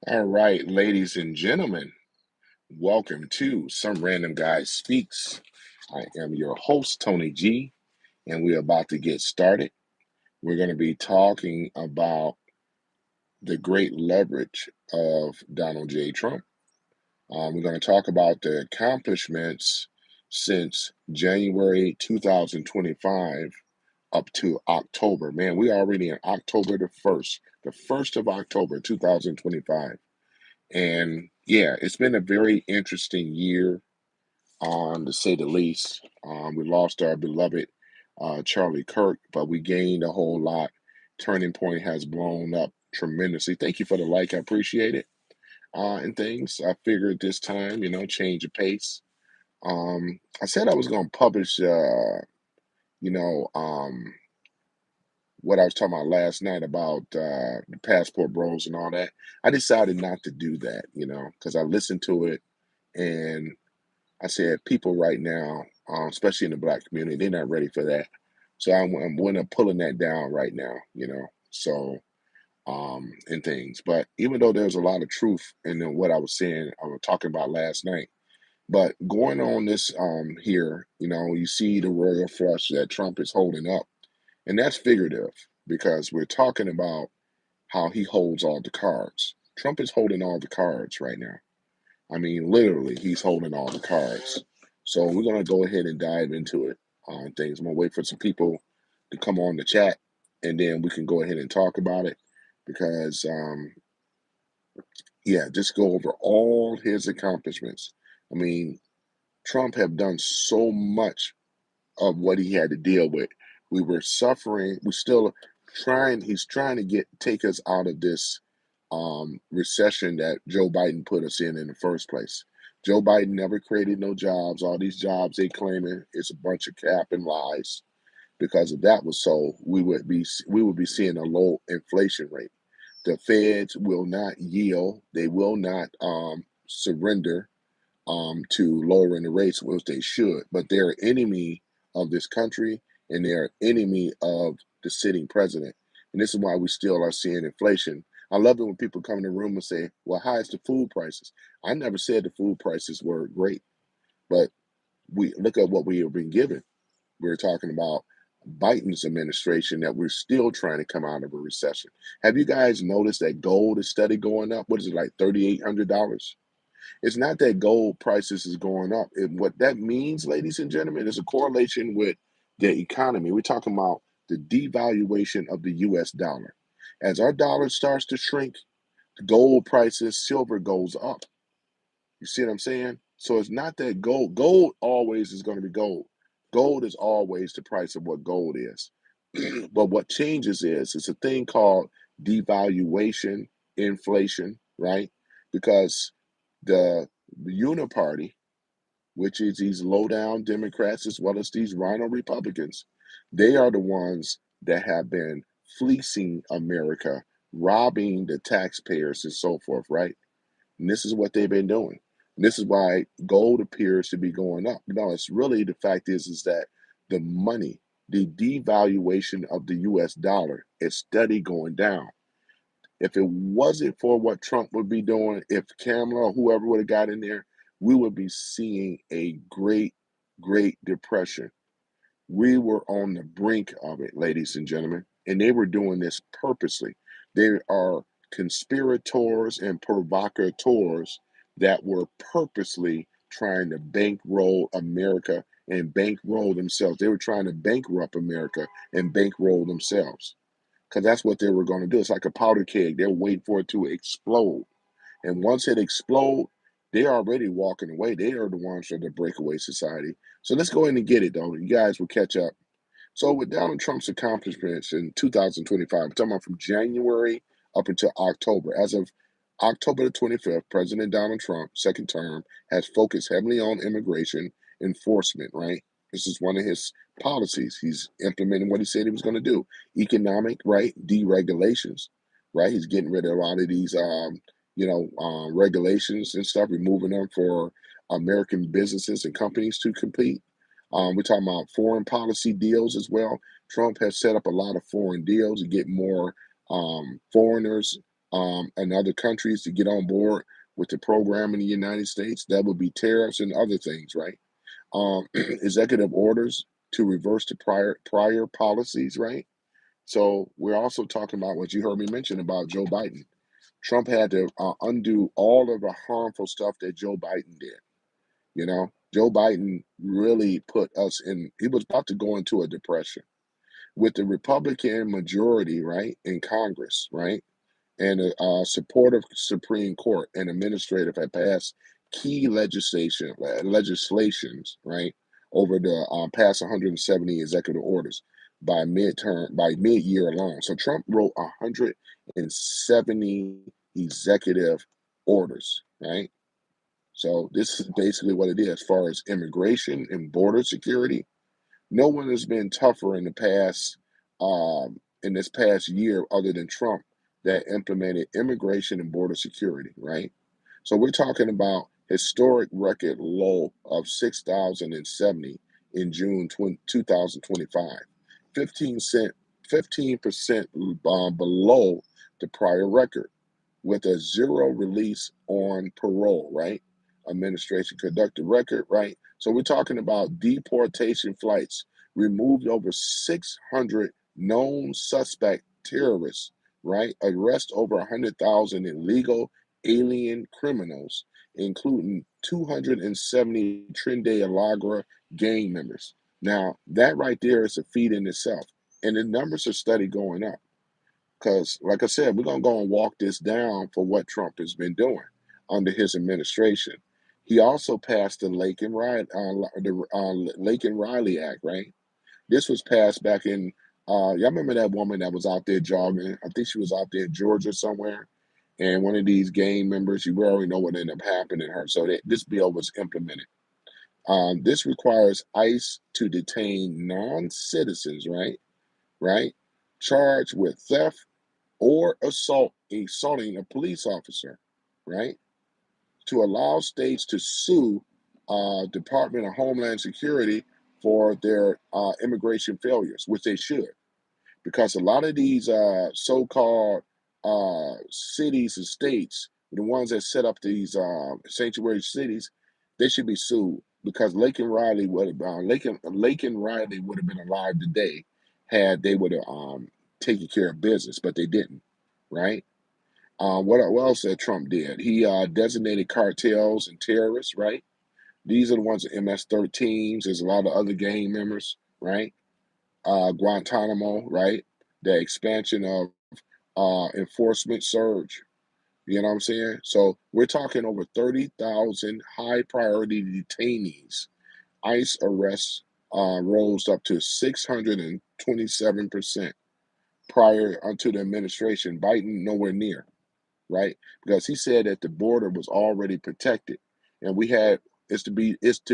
All right, ladies and gentlemen, welcome to Some Random Guy Speaks. I am your host, Tony G, and we're about to get started. We're going to be talking about the great leverage of Donald J. Trump. We're going to talk about the accomplishments since January 2025 up to October. Man, we already in October the 1st of October 2025. And yeah, it's been a very interesting year, to say the least. We lost our beloved Charlie Kirk, but we gained a whole lot. Turning Point has blown up tremendously. Thank you for the like. I appreciate it. And things. I figured this time, change the pace. I said I was going to publish, you know, um, what I was talking about last night about the passport bros and all that. I decided not to do that, because I listened to it and I said people right now, especially in the black community, they're not ready for that. So I'm pulling that down right now, So and things. But even though there's a lot of truth in what I was saying, I was talking about last night. But going on this here, you see the royal flush that Trump is holding up, and that's figurative because we're talking about how he holds all the cards. Trump is holding all the cards right now. I mean, literally, he's holding all the cards. So we're gonna go ahead and dive into it on things. I'm gonna wait for some people to come on the chat, and then we can go ahead and talk about it because, yeah, just go over all his accomplishments. I mean, Trump have done so much of what he had to deal with. We were suffering. We're still trying. He's trying to take us out of this recession that Joe Biden put us in the first place. Joe Biden never created no jobs. All these jobs they claiming it's a bunch of cap and lies. Because if that was so, we would be seeing a low inflation rate. The feds will not yield. They will not surrender to lowering the rates, which they should. But they're enemy of this country and they're enemy of the sitting president. And this is why we still are seeing inflation. I love it when people come in the room and say, well, how is the food prices? I never said the food prices were great, but we look at what we have been given. We're talking about Biden's administration that we're still trying to come out of a recession. Have you guys noticed that gold is steady going up? What is it, like $3,800? It's not that gold prices is going up. What that means, ladies and gentlemen, is a correlation with the economy. We're talking about the devaluation of the U.S. dollar. As our dollar starts to shrink, gold prices, silver goes up. You see what I'm saying? So it's not that gold always is going to be gold. Gold is always the price of what gold is. But what changes is it's a thing called devaluation, inflation, right? Because the uniparty, which is these low down Democrats as well as these rhino Republicans, they are the ones that have been fleecing America, robbing the taxpayers and so forth, right? And this is what they've been doing. And this is why gold appears to be going up. No, it's really the fact is that the money, the devaluation of the US dollar is steady going down. If it wasn't for what Trump would be doing, if Kamala or whoever would have got in there, we would be seeing a great, great depression. We were on the brink of it, ladies and gentlemen, and they were doing this purposely. They are conspirators and provocateurs that were purposely trying to bankroll America and bankroll themselves. They were trying to bankrupt America and bankroll themselves because that's what they were going to do. It's like a powder keg. They're waiting for it to explode. And once it explodes, they're already walking away. They are the ones for the breakaway society. So let's go ahead and get it, though. You guys will catch up. So with Donald Trump's accomplishments in 2025, we're talking about from January up until October. As of October the 25th, President Donald Trump, second term, has focused heavily on immigration enforcement, right? This is one of his policies. He's implementing what he said he was going to do. Economic, right? Deregulations, right? He's getting rid of a lot of these, regulations and stuff, removing them for American businesses and companies to compete. We're talking about foreign policy deals as well. Trump has set up a lot of foreign deals to get more foreigners and other countries to get on board with the program in the United States. That would be tariffs and other things, right? Executive orders to reverse the prior policies, right? So we're also talking about what you heard me mention about Joe Biden. Trump had to undo all of the harmful stuff that Joe Biden did. You know, Joe Biden really put us in, he was about to go into a depression with the Republican majority, right, in Congress, right? And a supportive Supreme Court and administrative had passed key legislations, right, over the past 170 executive orders by mid-year alone. So Trump wrote 170 executive orders, right? So this is basically what it is as far as immigration and border security. No one has been tougher in this past year other than Trump that implemented immigration and border security, right? So we're talking about historic record low of 6,070 in June 2025, 15% below the prior record with a zero release on parole, right? Administration conducted record, right? So we're talking about deportation flights, removed over 600 known suspect terrorists, right? Arrest over 100,000 illegal alien criminals, including 270 Trinidad Alagra gang members. Now, that right there is a feat in itself. And the numbers are steady going up. Because, like I said, we're going to go and walk this down for what Trump has been doing under his administration. He also passed the Lake and Riley Act, right? This was passed back in, y'all remember that woman that was out there jogging? I think she was out there in Georgia somewhere. And one of these gang members, you already know what ended up happening to her. So this bill was implemented. This requires ICE to detain non-citizens, right? Right? Charged with theft or assaulting a police officer, right? To allow states to sue Department of Homeland Security for their immigration failures, which they should, because a lot of these so-called cities and states, the ones that set up these sanctuary cities, they should be sued because Lake and Riley would have been alive today had they would have taken care of business, but they didn't, right? What else that Trump did? He designated cartels and terrorists, right? These are the ones that MS-13s. There's a lot of other gang members, right? Guantanamo, right? The expansion of enforcement surge. You know what I'm saying? So we're talking over 30,000 high priority detainees. ICE arrests rose up to 627% prior unto the administration. Biden nowhere near, right? Because he said that the border was already protected, and we had it's to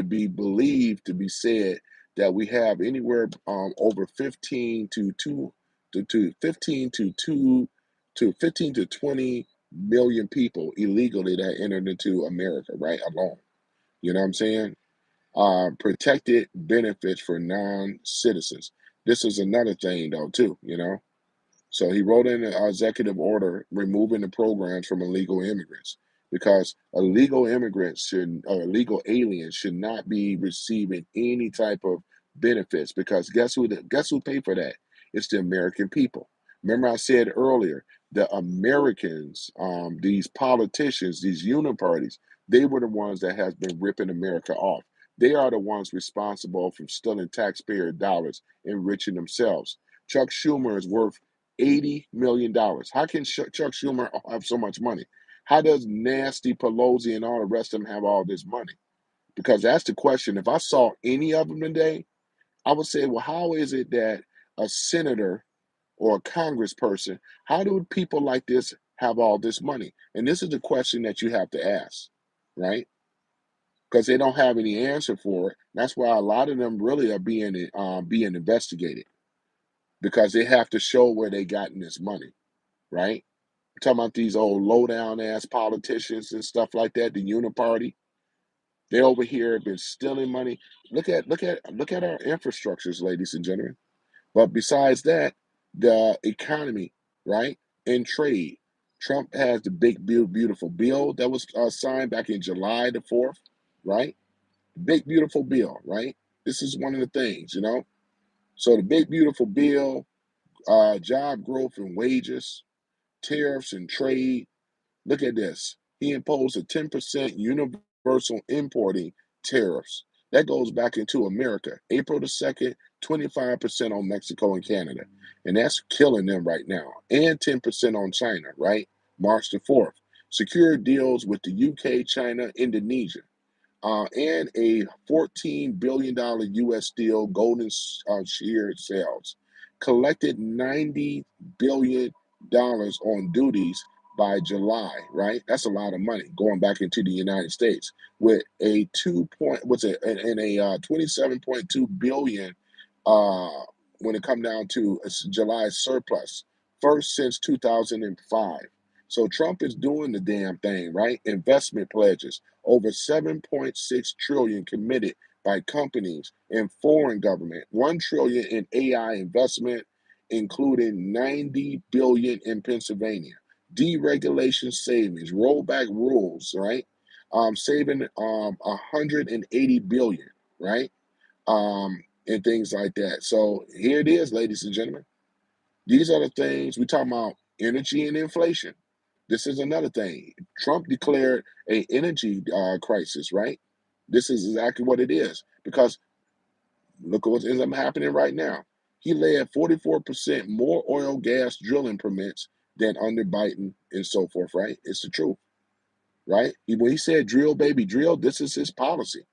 be believed to be said that we have anywhere over 15 to 2 to 15 to 2 to 15 to 20 million people illegally that entered into America, right? Alone. You know what I'm saying? Protected benefits for non-citizens. This is another thing though, too, you know. So he wrote in an executive order removing the programs from illegal immigrants because illegal immigrants should, or illegal aliens should not be receiving any type of benefits because guess who paid for that? It's the American people. Remember I said earlier, the Americans, these politicians, these uniparties, they were the ones that has been ripping America off. They are the ones responsible for stealing taxpayer dollars, enriching themselves. Chuck Schumer is worth $80 million. How can Chuck Schumer have so much money? How does nasty Pelosi and all the rest of them have all this money? Because that's the question. If I saw any of them today, I would say, well, how is it that a senator or a congressperson, how do people like this have all this money? And this is the question that you have to ask, right? Because they don't have any answer for it. That's why a lot of them really are being investigated because they have to show where they gotten this money, right? I'm talking about these old low down ass politicians and stuff like that, the uniparty. They over here have been stealing money. Look at our infrastructures, ladies and gentlemen. But besides that, the economy, right? And trade. Trump has the big, beautiful bill that was signed back in July the 4th, right? Big, beautiful bill, right? This is one of the things. So the big, beautiful bill, job growth and wages, tariffs and trade. Look at this. He imposed a 10% universal importing tariffs. That goes back into America. April the 2nd, 25% on Mexico and Canada. And that's killing them right now. And 10% on China, right? March the 4th. Secure deals with the UK, China, Indonesia. And a $14 billion US steel golden shear sales. Collected $90 billion on duties by July, right? That's a lot of money going back into the United States with a 27.2 billion uh when it come down to July surplus, first since 2005. So Trump is doing the damn thing, right? Investment pledges over 7.6 trillion committed by companies and foreign government, 1 trillion in AI investment, including 90 billion in Pennsylvania. Deregulation savings, rollback rules, right? Saving 180 billion, right? And things like that. So here it is, ladies and gentlemen. These are the things we talk about: energy and inflation. This is another thing. Trump declared a energy crisis, right? This is exactly what it is because look at what is happening right now. He led 44% more oil gas drilling permits than under Biden and so forth, right? It's the truth, right? When he said drill, baby, drill, this is his policy.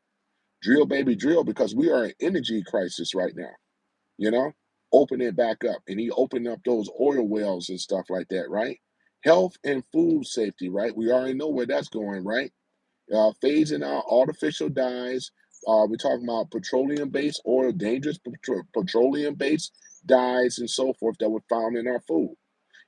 Drill, baby, drill, because we are in energy crisis right now, you know? Open it back up. And he opened up those oil wells and stuff like that, right? Health and food safety, right? We already know where that's going, right? Phasing out artificial dyes. We're talking about petroleum-based oil, dangerous petroleum-based dyes and so forth that were found in our food.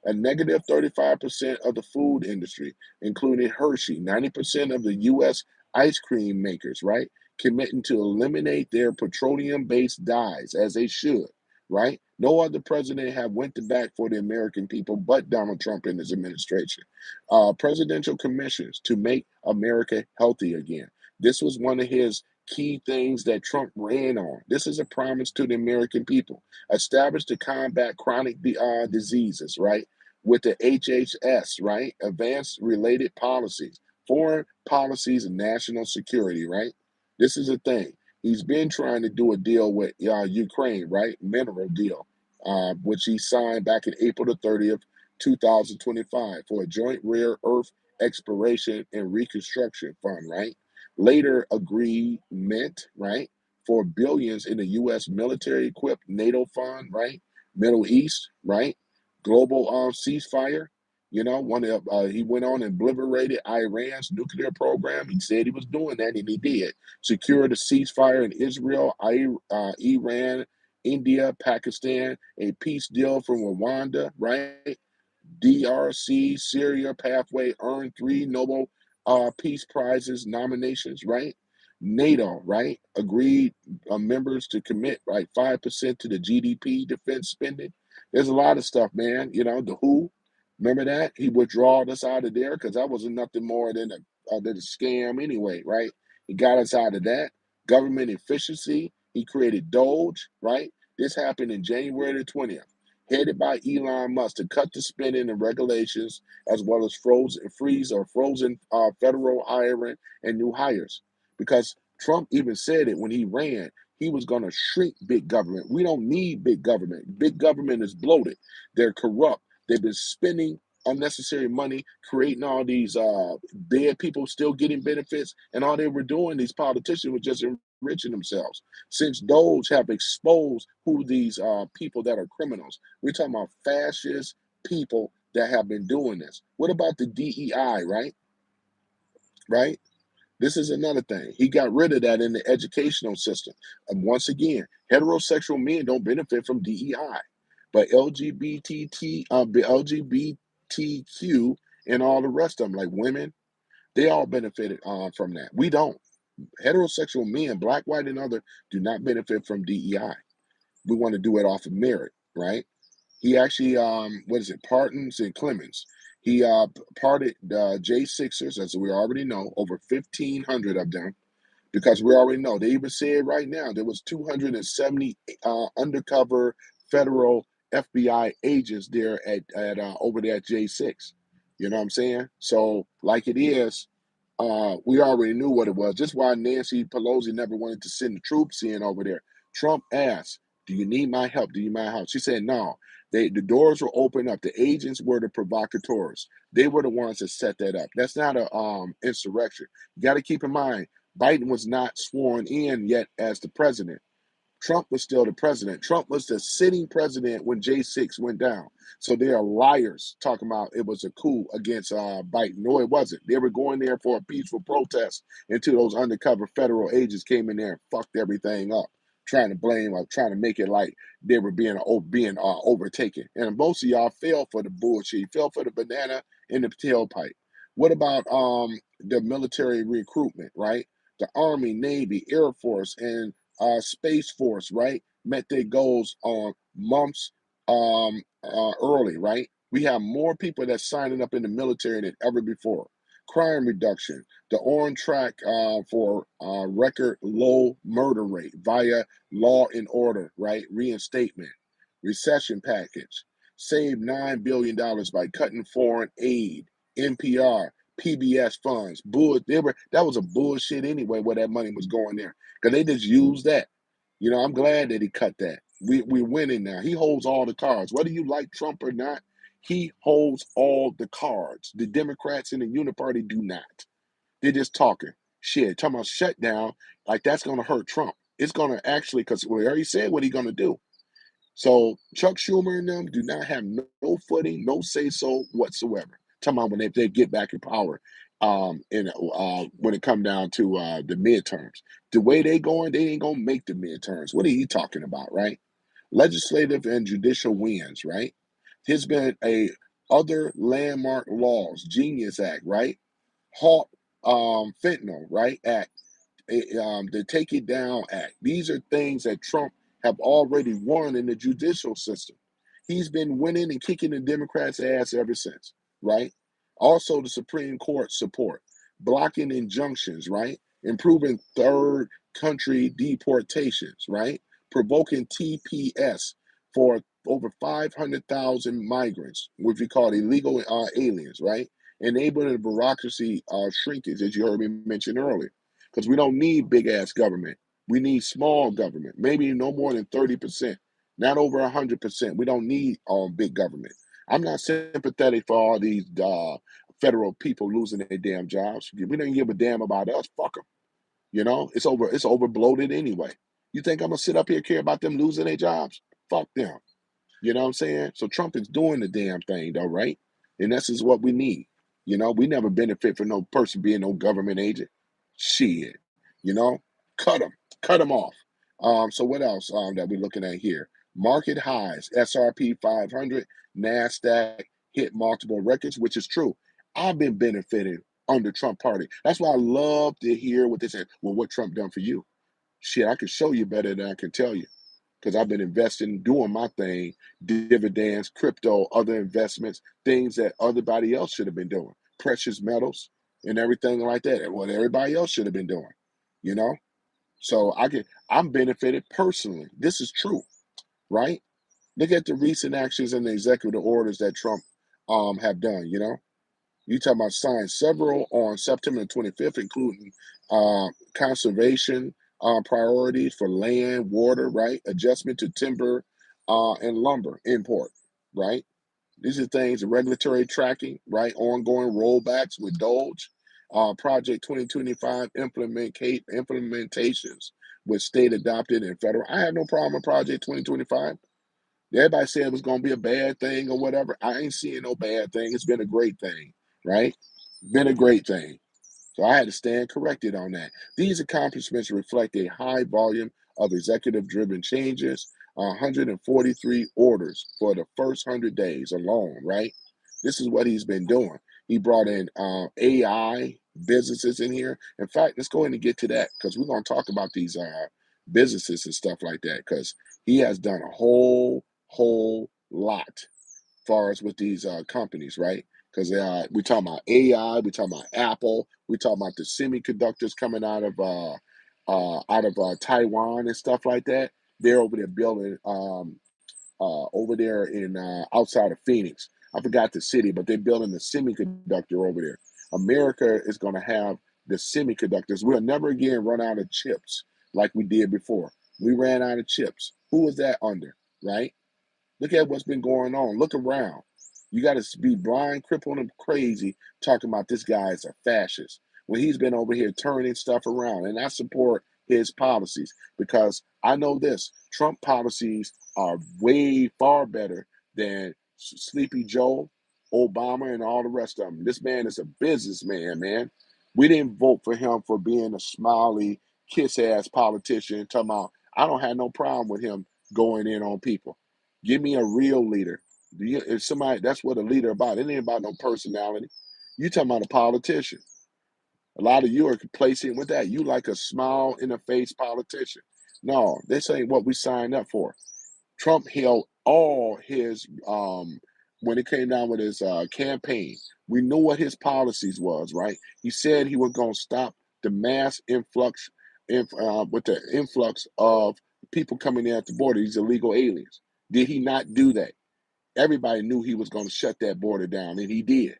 A negative 35% of the food industry, including Hershey, 90% of the U.S. ice cream makers, right, committing to eliminate their petroleum-based dyes as they should, right? No other president have went to bat for the American people but Donald Trump and his administration. Presidential commissions to make America healthy again. This was one of his key things that Trump ran on. This is a promise to the American people. Established to combat chronic diseases, right? With the HHS, right? Advanced related policies, foreign policies, and national security, right? This is a thing. He's been trying to do a deal with Ukraine, right? Mineral deal, which he signed back in April the 30th, 2025 for a joint rare earth exploration and reconstruction fund, right? Later agreement, right? For billions in the U.S. military equipped NATO fund, right? Middle East, right? Global ceasefire. He went on and obliterated Iran's nuclear program. He said he was doing that, and he did. Secured a ceasefire in Israel, Iran, India, Pakistan, a peace deal from Rwanda, right? DRC, Syria pathway earned 3 Nobel Peace Prizes nominations, right? NATO, right? Agreed members to commit, right, 5% to the GDP defense spending. There's a lot of stuff, man. The WHO, remember that? He withdrawed us out of there because that wasn't nothing more than a scam anyway, right? He got us out of that. Government efficiency. He created Doge, right? This happened in January the 20th, headed by Elon Musk to cut the spending and regulations, as well as frozen federal hiring and new hires. Because Trump even said it when he ran, he was going to shrink big government. We don't need big government. Big government is bloated. They're corrupt. They've been spending unnecessary money, creating all these dead people still getting benefits, and all they were doing, these politicians were just enriching themselves. Since Doge have exposed who these people that are criminals, we're talking about fascist people that have been doing this. What about the DEI, right? Right? This is another thing. He got rid of that in the educational system. And once again, heterosexual men don't benefit from DEI, but LGBTQ and all the rest of them, like women, they all benefited from that. We don't. Heterosexual men, black, white, and other, do not benefit from DEI. We want to do it off of merit, right? He actually, Partons and Clemens. He parted the J6ers, as we already know, over 1,500 of them, because we already know. They even said right now there was 270 undercover federal FBI agents there at over there at J6. You know what I'm saying? So, like it is, we already knew what it was. Just why Nancy Pelosi never wanted to send the troops in over there. Trump asked, "Do you need my help? Do you need my help?" She said, "No." The doors were open up. The agents were the provocateurs. They were the ones that set that up. That's not a insurrection. You got to keep in mind, Biden was not sworn in yet as the president. Trump was still the president. Trump was the sitting president when J6 went down. So they are liars talking about it was a coup against Biden. No, it wasn't. They were going there for a peaceful protest until those undercover federal agents came in there and fucked everything up, trying to blame or trying to make it like they were being overtaken. And most of y'all fell for the bullshit. You fell for the banana in the tailpipe. What about the military recruitment, right? The Army, Navy, Air Force, and Space Force, right, met their goals on months early, right? We have more people that's signing up in the military than ever before. Crime reduction, the on track for record low murder rate via law and order, right? Reinstatement, recession package, save $9 billion by cutting foreign aid, NPR, PBS funds. That was a bullshit anyway where that money was going there because they just used that. I'm glad that he cut that. We're winning now. He holds all the cards. Whether you like Trump or not, he holds all the cards. The Democrats and the Uniparty do not. They're just talking shit, talking about shutdown. Like that's going to hurt Trump. It's going to actually, because we already said what he's going to do. So Chuck Schumer and them do not have no footing, no say so whatsoever. Talking about when they get back in power, when it come down to the midterms, the way they going, they ain't gonna make the midterms. What are you talking about, right? Legislative and judicial wins, right? There's been a other landmark laws, Genius Act, right? Halt fentanyl, right? Act, the Take It Down Act. These are things that Trump have already won in the judicial system. He's been winning and kicking the Democrats' ass ever since, right? Also, the Supreme Court support, blocking injunctions, right? Improving third country deportations, right? Provoking TPS for over 500,000 migrants, which we call illegal aliens, right? Enabling the bureaucracy shrinkage, as you heard me mention earlier, because we don't need big ass government. We need small government, maybe no more than 30%, not over 100%. We don't need big government. I'm not sympathetic for all these federal people losing their damn jobs. We don't give a damn about us. Fuck them. It's over. It's over bloated anyway. You think I'm gonna sit up here care about them losing their jobs? Fuck them. You know what I'm saying? So Trump is doing the damn thing though, right? And this is what we need. We never benefit from no person being no government agent. Shit. You know, cut them, cut them off. So what else that we're looking at here? Market highs, SRP 500, NASDAQ hit multiple records, which is true. I've been benefiting under Trump party. That's why I love to hear what they say. Well, what Trump done for you? Shit, I can show you better than I can tell you because I've been investing, doing my thing, dividends, crypto, other investments, things that everybody else should have been doing, precious metals and everything like that. What everybody else should have been doing, you know. So I'm benefited personally. This is true, right? Look at the recent actions and the executive orders that Trump have done. You talking about signed several on September 25th, including conservation priorities for land, water, right? Adjustment to timber and lumber import, right? These are things, regulatory tracking, right? Ongoing rollbacks with Doge, Project 2025 implementations with state adopted and federal. I have no problem with Project 2025. Everybody said it was going to be a bad thing or whatever. I ain't seeing no bad thing. It's been a great thing, right? Been a great thing. So I had to stand corrected on that. These accomplishments reflect a high volume of executive driven changes, 143 orders for the first 100 days alone, right? This is what he's been doing. He brought in AI businesses in here. In fact, let's go ahead and get to that because we're going to talk about these businesses and stuff like that because he has done a whole lot far as with these companies, right? because we talking about AI, we talking about Apple, we talking about the semiconductors coming out of Taiwan and stuff like that. They're over there building over there in outside of Phoenix. I forgot the city, but they're building the semiconductor over there. America is going to have the semiconductors. We'll never again run out of chips like we did before. We ran out of chips. Who was that under, right? Look at what's been going on. Look around. You got to be blind, crippled, and crazy talking about this guy is a fascist when he's been over here turning stuff around. And I support his policies because I know this Trump policies are way far better than Sleepy Joe, Obama, and all the rest of them. This man is a businessman, man. We didn't vote for him for being a smiley, kiss ass politician. Talking about, I don't have no problem with him going in on people. Give me a real leader. If somebody, that's what a leader about. It ain't about no personality. You talking about a politician. A lot of you are complacent with that. You like a smile in the face politician. No, this ain't what we signed up for. Trump held all his when it came down with his campaign. We knew what his policies was, right? He said he was going to stop the mass influx with the influx of people coming in at the border, these illegal aliens. Did he not do that? Everybody knew he was going to shut that border down, and he did.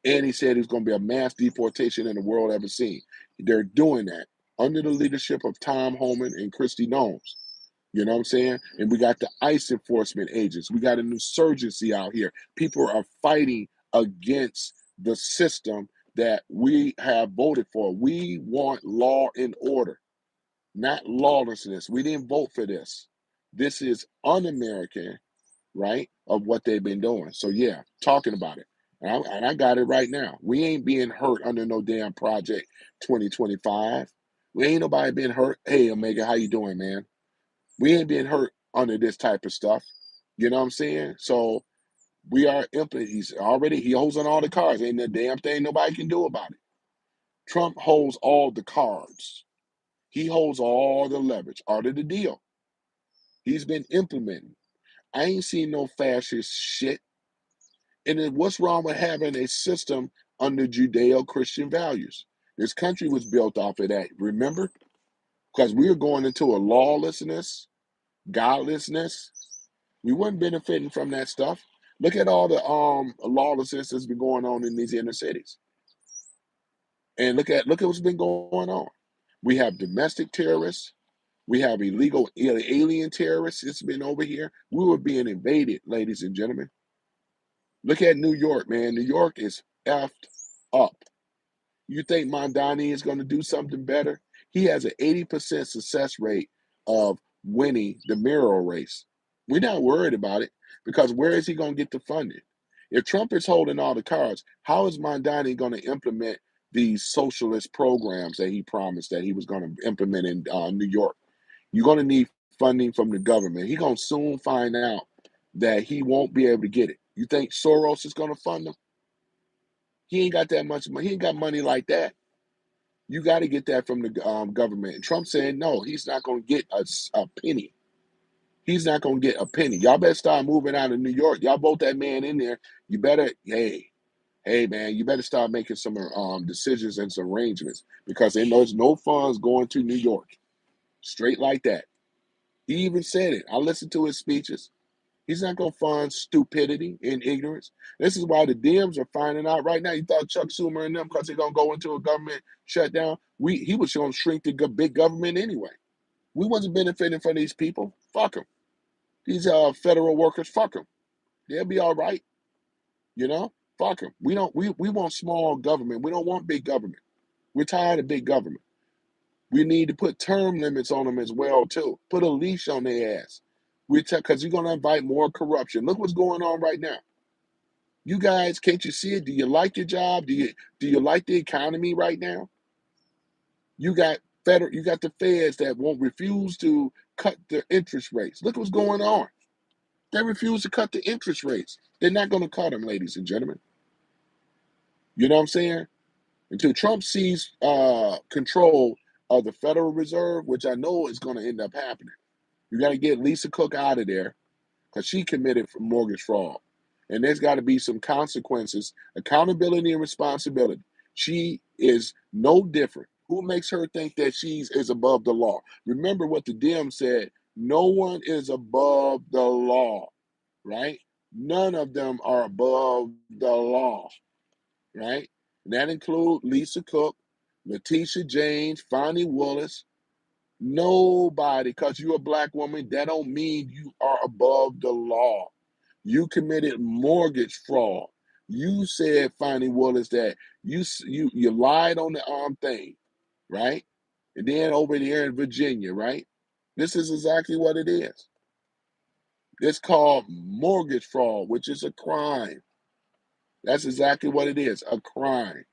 And he said it was going to be a mass deportation in the world ever seen. They're doing that under the leadership of Tom Homan and Christy Nones. You know what I'm saying? And we got the ICE enforcement agents. We got an insurgency out here. People are fighting against the system that we have voted for. We want law and order, not lawlessness. We didn't vote for this. This is un-American, right, of what they've been doing. So yeah, talking about it. And I got it right now. We ain't being hurt under no damn Project 2025. We ain't nobody been hurt. Hey, Omega, how you doing, man? We ain't being hurt under this type of stuff. You know what I'm saying? So we are he's already, he holds on all the cards. Ain't a damn thing nobody can do about it. Trump holds all the cards. He holds all the leverage. Art of the deal. He's been implementing. I ain't seen no fascist shit. And then what's wrong with having a system under Judeo-Christian values? This country was built off of that, remember? Because we were going into a lawlessness, godlessness. We weren't benefiting from that stuff. Look at all the lawlessness that's been going on in these inner cities. And look at what's been going on. We have domestic terrorists. We have illegal alien terrorists. It's been over here. We were being invaded, ladies and gentlemen. Look at New York, man. New York is effed up. You think Mondani is going to do something better? He has an 80% success rate of winning the mayoral race. We're not worried about it because where is he going to get the funding? If Trump is holding all the cards, how is Mondani going to implement these socialist programs that he promised that he was going to implement in New York? You're going to need funding from the government. He's going to soon find out that he won't be able to get it. You think Soros is going to fund him? He ain't got that much money. He ain't got money like that. You got to get that from the government. And Trump saying no, he's not going to get a penny. He's not going to get a penny. Y'all better start moving out of New York. Y'all vote that man in there. You better, hey, man, you better start making some decisions and some arrangements because there's no funds going to New York. Straight like that. He even said it. I listened to his speeches. He's not going to fund stupidity and ignorance. This is why the Dems are finding out right now. You thought Chuck Schumer and them, because they're going to go into a government shutdown. He was going to shrink the big government anyway. We wasn't benefiting from these people. Fuck them. These federal workers, fuck them. They'll be all right. You know, fuck them. We want small government. We don't want big government. We're tired of big government. We need to put term limits on them as well too. Put a leash on their ass. Because you're going to invite more corruption. Look what's going on right now. You guys, can't you see it? Do you like your job? Do you like the economy right now? You got the feds that won't refuse to cut the interest rates. Look what's going on. They refuse to cut the interest rates. They're not going to cut them, ladies and gentlemen. You know what I'm saying? Until Trump sees control of the Federal Reserve, which I know is going to end up happening. You got to get Lisa Cook out of there because she committed mortgage fraud. And there's got to be some consequences, accountability and responsibility. She is no different. Who makes her think that she's is above the law? Remember what the Dim said, no one is above the law, right? None of them are above the law, right? And that includes Lisa Cook, Letitia James, Fonnie Willis. Nobody, because you're a black woman, that don't mean you are above the law. You committed mortgage fraud. You said, Fonnie Willis, that you lied on the thing, right? And then over there in Virginia, right? This is exactly what it is. It's called mortgage fraud, which is a crime. That's exactly what it is, a crime.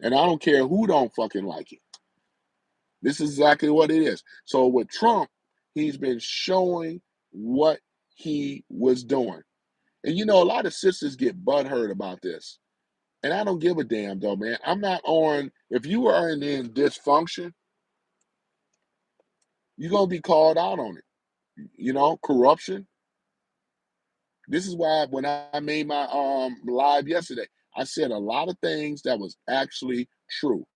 And I don't care who don't fucking like it. This is exactly what it is. So with Trump, he's been showing what he was doing. And you know, a lot of sisters get butthurt about this. And I don't give a damn though, man. I'm not on, if you are in dysfunction, you're gonna be called out on it. You know, corruption. This is why when I made my live yesterday, I said a lot of things that was actually true.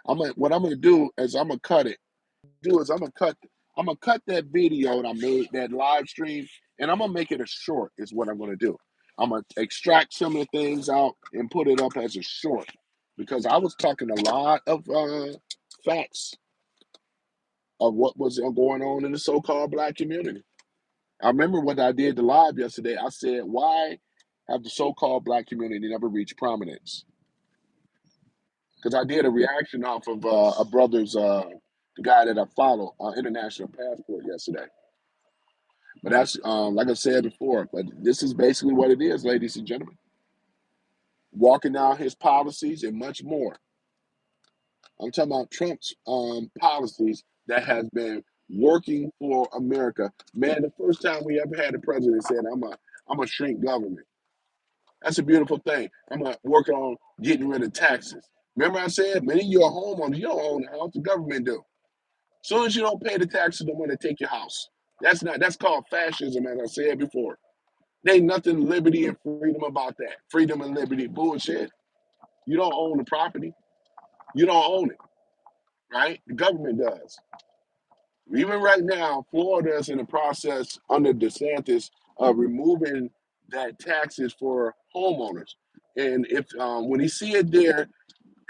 What I'm gonna do is I'm gonna cut it. Do is I'm gonna cut that video that I made, that live stream, and I'm gonna make it a short, is what I'm gonna do. I'm gonna extract some of the things out and put it up as a short, because I was talking a lot of facts of what was going on in the so-called black community. I remember when I did the live yesterday, I said, why have the so-called black community never reached prominence? Because I did a reaction off of a brother's, the guy that I follow, International Passport, yesterday. But that's, like I said before, but this is basically what it is, ladies and gentlemen. Walking down his policies and much more. I'm talking about Trump's policies that has been working for America. Man, the first time we ever had a president said, I'm a shrink government. That's a beautiful thing. I'm gonna work on getting rid of taxes. Remember I said, many of you are homeowners, you don't own a house, the government do. As soon as you don't pay the taxes, they want to take your house. That's called fascism, as I said before. There ain't nothing liberty and freedom about that. Freedom and liberty, bullshit. You don't own the property. You don't own it, right? The government does. Even right now, Florida is in the process under DeSantis of removing that taxes for homeowners. And if when he see it there,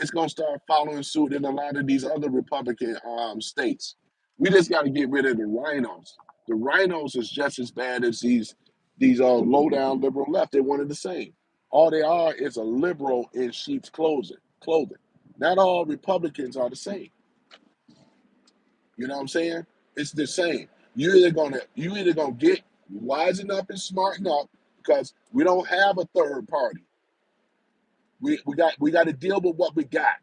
it's gonna start following suit in a lot of these other Republican states. We just got to get rid of the rhinos. The rhinos is just as bad as these low down liberal left. They're one and the same. All they are is a liberal in sheep's clothing. Clothing. Not all Republicans are the same. You know what I'm saying? It's the same. You either gonna get wise enough and smart enough, because we don't have a third party. We got to deal with what we got.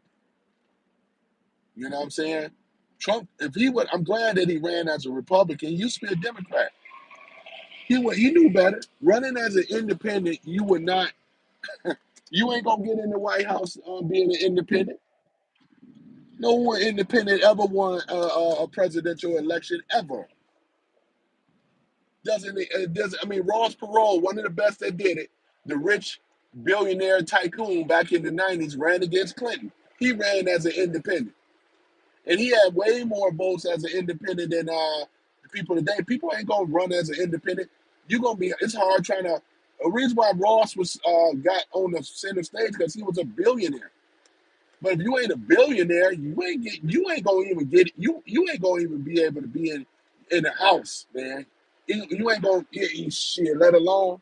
You know what I'm saying? Trump, if he would, I'm glad that he ran as a Republican. He used to be a Democrat. He knew better. Running as an independent, you would not. You ain't gonna get in the White House being an independent. No one independent ever won a presidential election ever. Doesn't it? It doesn't. I mean, Ross Perot, one of the best that did it, the rich billionaire tycoon back in the '90s, ran against Clinton. He ran as an independent. And he had way more votes as an independent than the people today. People ain't gonna run as an independent. You're gonna be. It's hard trying to. A reason why Ross was got on the center stage, because he was a billionaire. But if you ain't a billionaire, you ain't gonna even get it. You ain't gonna even be able to be in the house, man. You ain't gonna get shit. Let alone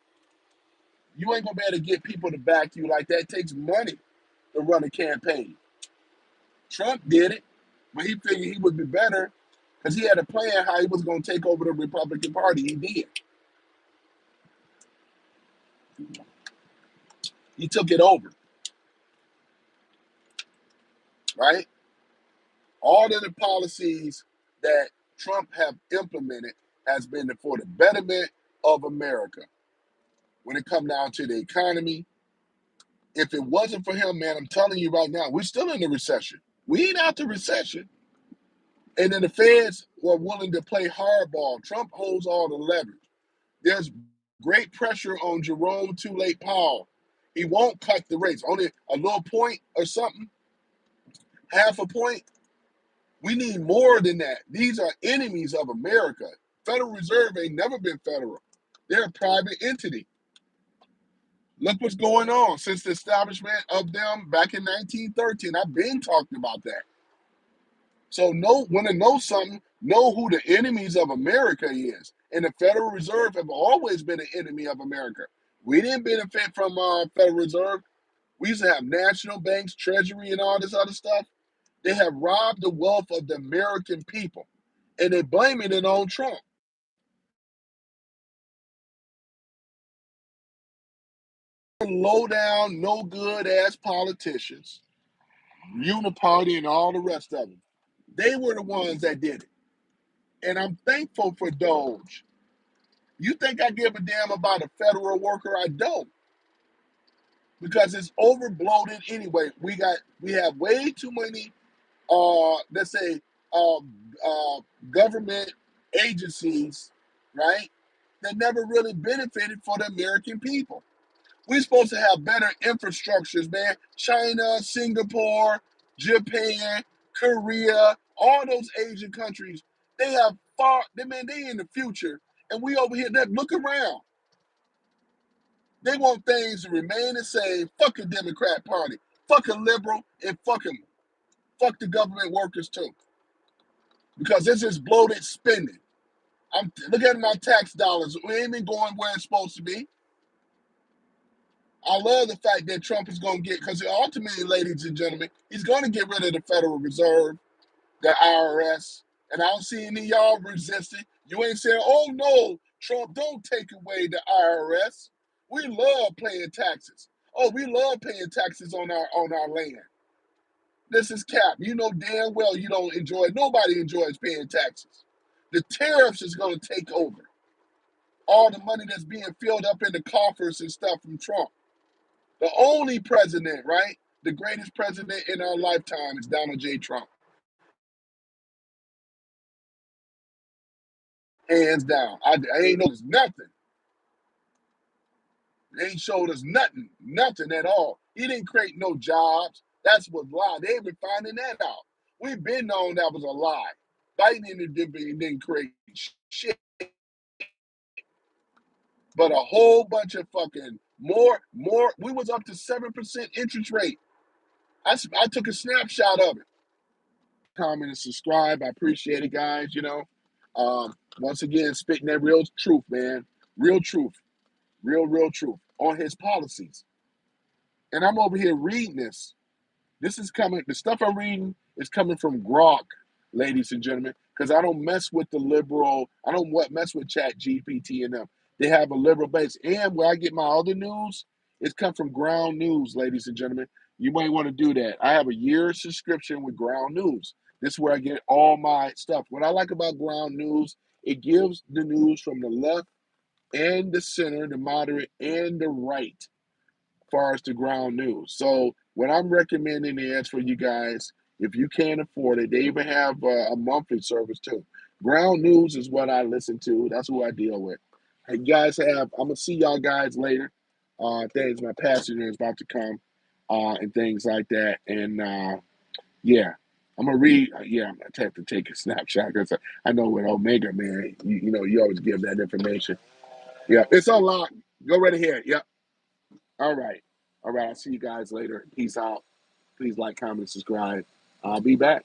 you ain't gonna be able to get people to back you like that. It takes money to run a campaign. Trump did it, but he figured he would be better because he had a plan how he was going to take over the Republican Party. He did. He took it over, right? All of the policies that Trump have implemented has been for the betterment of America. When it comes down to the economy, if it wasn't for him, man, I'm telling you right now, we're still in the recession. We ain't out the recession. And then the feds were willing to play hardball. Trump holds all the leverage. There's great pressure on Jerome Too Late Powell. He won't cut the rates, only a little point or something, half a point. We need more than that. These are enemies of America. Federal Reserve ain't never been federal. They're a private entity. Look what's going on since the establishment of them back in 1913. I've been talking about that. So want to know something, know who the enemies of America is. And the Federal Reserve have always been an enemy of America. We didn't benefit from Federal Reserve. We used to have national banks, treasury, and all this other stuff. They have robbed the wealth of the American people. And they're blaming it on Trump. Low down, no good ass politicians, Uniparty and all the rest of them. They were the ones that did it. And I'm thankful for Doge. You think I give a damn about a federal worker? I don't. Because it's over bloated anyway. We have way too many let's say uh, government agencies, right? That never really benefited for the American people. We're supposed to have better infrastructures, man. China, Singapore, Japan, Korea, all those Asian countries, they have they in the future. And we over here, look around. They want things to remain the same. Fuck the Democrat Party. Fuck a liberal and fuck the government workers too. Because this is bloated spending. Look at my tax dollars. We ain't been going where it's supposed to be. I love the fact that Trump is going to because ultimately, ladies and gentlemen, he's going to get rid of the Federal Reserve, the IRS, and I don't see any of y'all resisting. You ain't saying, oh no, Trump, don't take away the IRS. We love paying taxes. Oh, we love paying taxes on our land. This is cap. You know damn well you don't enjoy it. Nobody enjoys paying taxes. The tariffs is going to take over. All the money that's being filled up in the coffers and stuff from Trump. The only president, right? The greatest president in our lifetime is Donald J. Trump. Hands down. I ain't noticed nothing. They ain't showed us nothing at all. He didn't create no jobs. That's what lie. They ain't been finding that out. We've been known that was a lie. Biden didn't create shit, but a whole bunch of fucking more. We was up to 7% interest rate. I took a snapshot of it. Comment and subscribe. I appreciate it, guys. Once again, spitting that real truth, man. Real truth. Real truth on his policies. And I'm over here reading this. This is coming, the stuff I'm reading is coming from Grok, ladies and gentlemen, because I don't mess with the liberal, I don't mess with Chat GPT and them. They have a liberal base. And where I get my other news, it's come from Ground News, ladies and gentlemen. You might want to do that. I have a year subscription with Ground News. This is where I get all my stuff. What I like about Ground News, it gives the news from the left and the center, the moderate and the right far as the Ground News. So what I'm recommending is for you guys, if you can't afford it, they even have a monthly service too. Ground News is what I listen to. That's who I deal with. Hey, you guys I'm gonna see y'all guys later. Things my passenger is about to come, and things like that. And yeah, I'm gonna read. Yeah, I'm gonna have to take a snapshot because I know with Omega, man, you always give that information. Yeah, it's unlocked. Go right ahead. Yep. All right. All right. I'll see you guys later. Peace out. Please like, comment, subscribe. I'll be back.